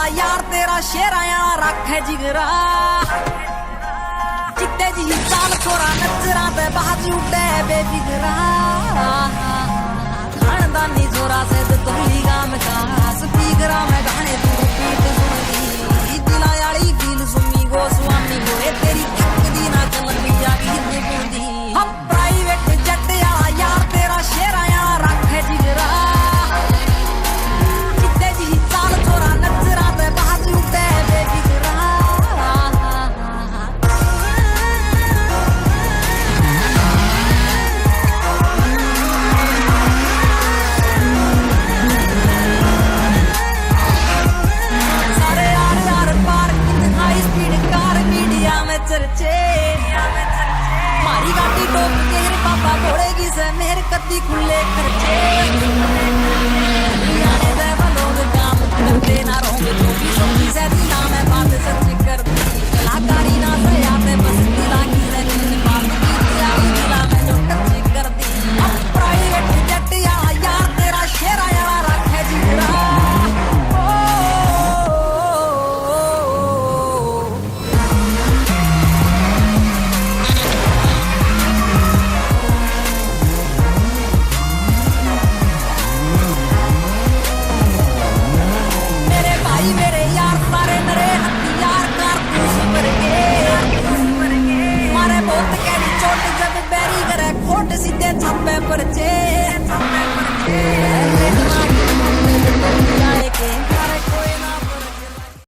वाला यार तेरा शेरा यार रख है जिगरा चिट्टे जी चाल छोरा नजरा ते बाजू डे बेफिकरा खानदानी जोरा से तो तुली गाम का स्पीकरा में गाने तू पीट सुनदी दिला याली फील सुमी गो स्वामी गोए तेरी एक दी ना चलनी आ गई बुंदी हम प्राइवेट जट वाला यार तेरा शेरा यार रख है जिगरा चिट्टे जी चाल छोरा नजरा ते बाजू डे बेफिकरा चर्चे मारी गाड़ी टोक के पापा बोलेगी से मेरे कद्दी खुले खर्चे आने दे लोग काम करते ना रोंगे जो भी सोची से दिया मैं